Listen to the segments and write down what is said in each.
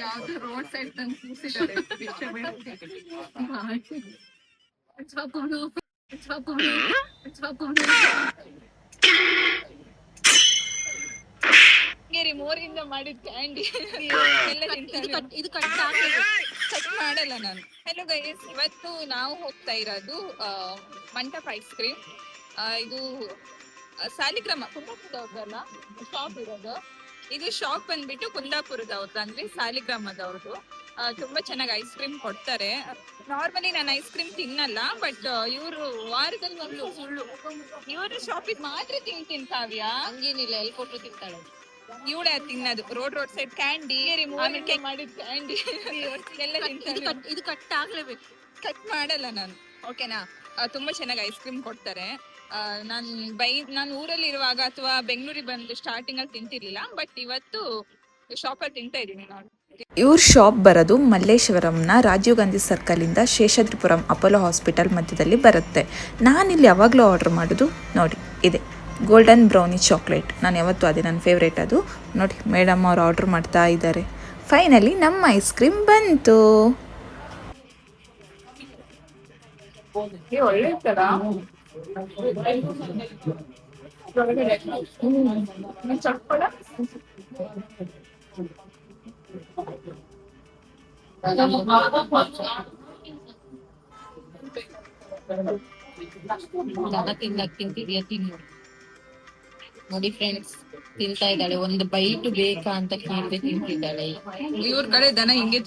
ಯಾವ್ದು road side ತಂದು ಕೂಸಿದ್ದಾರೆ ಭಿಕ್ಷೆ ಬೇಡ ಚಪುಡು ಚಪುಡು ಚಪುಡು ಮೋರಿಂದ ಮಾಡಿದ ಕ್ಯಾಂಡಿ ಇದು ಕಟ್ ಮಾಡಲ್ಲ ನಾನು. ಹಲೋ ಗೈಸ್, ಇವತ್ತು ನಾವು ಹೋಗ್ತಾ ಇರೋದು ಮಂಟಪ ಐಸ್ ಕ್ರೀಮ್. ಇದು ಸಾಲಿಗ್ರಾಮ ಕುಂದಾಪುರದವ್ರದಲ್ಲ ಶಾಪ್ ಇರೋದು. ಇದು ಶಾಪ್ ಬಂದ್ಬಿಟ್ಟು ಕುಂದಾಪುರದವ್ರದ್ದು, ಅಂದ್ರೆ ಸಾಲಿಗ್ರಾಮದವ್ರದ್ದು. ತುಂಬಾ ಚೆನ್ನಾಗಿ ಐಸ್ ಕ್ರೀಮ್ ಕೊಡ್ತಾರೆ. ನಾರ್ಮಲಿ ನಾನು ಐಸ್ ಕ್ರೀಮ್ ತಿನ್ನಲ್ಲ, ಬಟ್ ಇವರು ವಾರದಲ್ಲಿ ಒಂದು ಸುಳ್ಳು ಇವ್ರ ಶಾಪಿಗೆ ಮಾತ್ರ ತಿಂತೀನಿ. ಕಾವ್ಯ ಹಂಗೇನಿಲ್ಲ, ಎಲ್ಲಿ ಕೊಟ್ಟರು ತಿಂತಾಳೆ. ಇವಳ ತಿನ್ನೋದು ರೋಡ್ ಸೈಡ್ ಕ್ಯಾಂಡಿ ಮಾಡಿದ ಕ್ಯಾಂಡಿ ಎಲ್ಲ ಇದು ಕಟ್ ಆಗ್ಲೇಬೇಕು. ಕಟ್ ಮಾಡಲ್ಲ ನಾನು, ಓಕೆನಾ. ತುಂಬಾ ಚೆನ್ನಾಗಿ ಐಸ್ ಕ್ರೀಮ್ ಕೊಡ್ತಾರೆ. ನಾನು ಊರಲ್ಲಿ ಇರುವಾಗ ಅಥವಾ ಬೆಂಗಳೂರಿಗೆ ಬಂದು ಸ್ಟಾರ್ಟಿಂಗ್ ಅಲ್ಲಿ ತಿಂತಿರ್ಲಿಲ್ಲ, ಬಟ್ ಇವತ್ತು ಶಾಪಲ್ಲಿ ತಿಂತಾ ಇದೀನಿ ನಾನು. ಇವ್ರ ಶಾಪ್ ಬರೋದು ಮಲ್ಲೇಶ್ವರಂನ ರಾಜೀವ್ ಗಾಂಧಿ ಸರ್ಕಲಿಂದ ಶೇಷಾದ್ರಿಪುರಂ ಅಪೋಲೋ ಹಾಸ್ಪಿಟಲ್ ಮಧ್ಯದಲ್ಲಿ ಬರುತ್ತೆ. ನಾನಿಲ್ಲಿ ಯಾವಾಗಲೂ ಆರ್ಡರ್ ಮಾಡೋದು ನೋಡಿ ಇದೆ ಗೋಲ್ಡನ್ ಬ್ರೌನಿ ಚಾಕ್ಲೇಟ್. ನಾನು ಯಾವತ್ತೂ ಅದೇ ನನ್ನ ಫೇವ್ರೇಟ್. ಅದು ನೋಡಿ, ಮೇಡಮ್ ಅವ್ರು ಆರ್ಡ್ರ್ ಮಾಡ್ತಾ ಇದ್ದಾರೆ. ಫೈನಲಿ ನಮ್ಮ ಐಸ್ ಕ್ರೀಮ್ ಬಂತು. ನೋಡಿ ಫ್ರೆಂಡ್ಸ್, ತಿಂತಾ ಇದ್ದಾಳೆ. ಒಂದು ಬೈಟ್ ಬೇಕಾ ಅಂತ ಕೇಳಿದೆ, ತಿಂತಿದ್ದಾಳೆ. ಇವ್ರ ಕಡೆ ದನ ಹಿಂಗೆ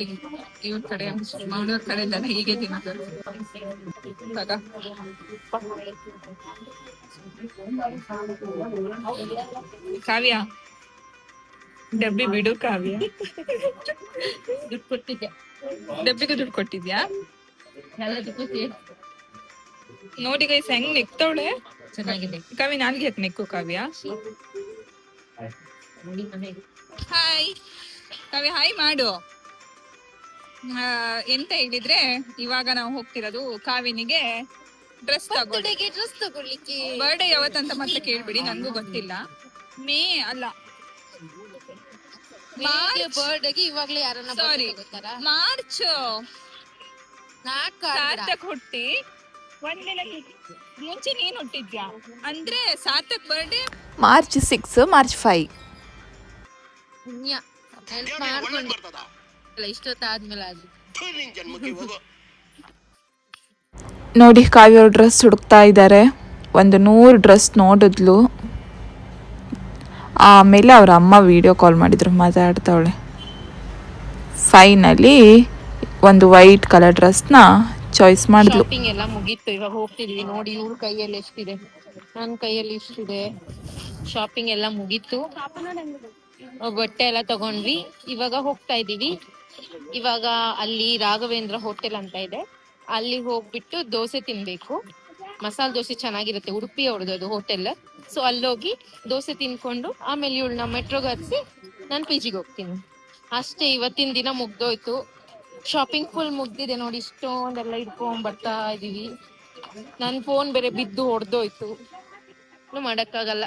ಇವ್ರ ಕಡೆ ಮಾಡೋರ್ ಕಡೆ ದನ ಹೀಗೆ ತಿನ್ನೋದು. ಕಾವ್ಯ, ಡಬ್ಬಿ ಬಿಡು ಕಾವ್ಯ. ದುಡ್ಡು ಕೊಟ್ಟಿದ್ಯಾ? ಡಬ್ಬಿಗೆ ದುಡ್ಡು ಕೊಟ್ಟಿದ್ಯಾ? ನೋಡಿ ಗೈಸ್, ಹೆಂಗ್ ನೆಕ್ತವಳೆ. ಚೆನ್ನಾಗಿದೆ ಕಾವ್ಯ. ನಾಲ್ಗೆ ಯಾಕೆ ನೆಕ್ಕು ಕಾವ್ಯ? ಹಾಯ್ ಕಾವ್ಯ, ಹಾಯ್ ಮಾಡು. ಎಂತ ಹೇಳಿದ್ರೆ, ಇವಾಗ ನಾವು ಹೋಗ್ತಿರೋದು ಕಾವಿನಿಗೆ ಡ್ರೆಸ್ ತಗೊಳ್ಳಿಕ್ಕೆ. ಬರ್ಡೇ ಯಾವತ್ತಂತ ಮತ್ತೆ ಕೇಳ್ಬಿಡಿ, ನಂಗೂ ಗೊತ್ತಿಲ್ಲ. ಮೇ ಅಲ್ಲ, ಬರ್ಡೇಗೆ ಇವಾಗ್ಲೇ ಯಾರನ್ನ ಸಾರಿ ಮಾರ್ಚ್ ಸಾರ್ಥಕ್ ಹುಟ್ಟಿ ಒಂದಿನ ಮುಂಚೆ ನೀನ್ ಹುಟ್ಟಿದ್ಯಾ ಅಂದ್ರೆ ಸಾರ್ಥಕ್ ಬರ್ಡೇ ಮಾರ್ಚ್ 6, ಮಾರ್ಚ್ 5. ಇಷ್ಟೊತ್ತಾದ್ಮೇಲೆ ಅದು ನೋಡಿ, ಕಾವ್ಯ ಡ್ರೆಸ್ ಹುಡುಕ್ತಾ ಇದ್ದಾರೆ. 100 ಡ್ರೆಸ್ ನೋಡಿದ್ಲು. ಆಮೇಲೆ ಅವ್ರ ಅಮ್ಮ ವಿಡಿಯೋ ಕಾಲ್ ಮಾಡಿದ್ರು, ಮಾತಾಡ್ತಾವಳೆ. ಫೈನಲಿ ಒಂದು ವೈಟ್ ಕಲರ್ ಡ್ರೆಸ್ನ ಚಾಯ್ಸ್ ಮಾಡಿದ್ಲು. ಶಾಪಿಂಗ್ ಎಲ್ಲ ಮುಗೀತು, ಇವಾಗ ಹೋಗ್ತಿದ್ವಿ. ನೋಡಿ, ಇವ್ರ ಕೈಯಲ್ಲಿ ಎಷ್ಟಿದೆ, ನನ್ನ ಕೈಯಲ್ಲಿ ಇಷ್ಟಿದೆ. ಶಾಪಿಂಗ್ ಎಲ್ಲ ಮುಗೀತು, ಬಟ್ಟೆ ಎಲ್ಲ ತಗೊಂಡ್ವಿ. ಇವಾಗ ಹೋಗ್ತಾ ಇದೀವಿ. ಇವಾಗ ಅಲ್ಲಿ ರಾಘವೇಂದ್ರ ಹೋಟೆಲ್ ಅಂತ ಇದೆ, ಅಲ್ಲಿ ಹೋಗ್ಬಿಟ್ಟು ದೋಸೆ ತಿನ್ಬೇಕು. ಮಸಾಲೆ ದೋಸೆ ಚೆನ್ನಾಗಿರುತ್ತೆ, ಉಡುಪಿ ಅವ್ರದ್ದು ಅದು ಹೋಟೆಲ್. ಸೊ ಅಲ್ಲೋಗಿ ದೋಸೆ ತಿನ್ಕೊಂಡು ಆಮೇಲೆ ಇವಳನ್ನ ಮೆಟ್ರೋಗೆ ಹತ್ತಿ ನಾನು PGಗೆ ಹೋಗ್ತೀನಿ. ಅಷ್ಟೇ, ಇವತ್ತಿನ ದಿನ ಮುಗ್ದೋಯ್ತು. ಶಾಪಿಂಗ್ ಫುಲ್ ಮುಗ್ದಿದೆ. ನೋಡಿ, ಇಷ್ಟೊಂದೆಲ್ಲ ಇಟ್ಕೊಂಡ್ ಬರ್ತಾ ಇದೀವಿ. ನನ್ ಫೋನ್ ಬೇರೆ ಬಿದ್ದು ಹೊಡೆದೋಯ್ತು, ಮಾಡಕ್ಕಾಗಲ್ಲ.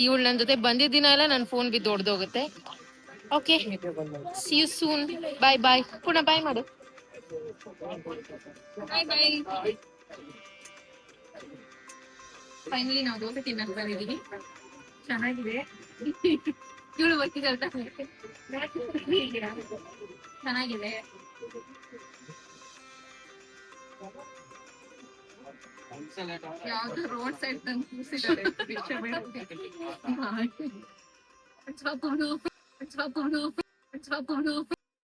ಇವಳು ನನ್ನ ಜೊತೆ ಬಂದಿದ್ದ ದಿನ ಎಲ್ಲ ನನ್ನ ಫೋನ್ ಬಿದ್ದು ಹೊಡೆದೋಗುತ್ತೆ. Okay, see you soon. Bye bye. ಪುನಃ ಬಾಯ್ ಮಾಡು. ಬಾಯ್ ಬಾಯ್. ಫೈನಲಿ ನಾವು ದೋಸೆ ತಿನ್ನಕ್ ಬಂದಿದ್ದೀವಿ. ಚೆನ್ನಾಗಿದೆ. ಇವಳು ಬರ್ತಿದ್ದಾಳೆ, ಚೆನ್ನಾಗಿದೆ. ಯಾವ್ದು ರೋಡ್ ಸೈಡ್ ತಂದು ಕೂಸಿದ್ದಾರೆ ಭಿಕ್ಷೆ ಬೇಡ.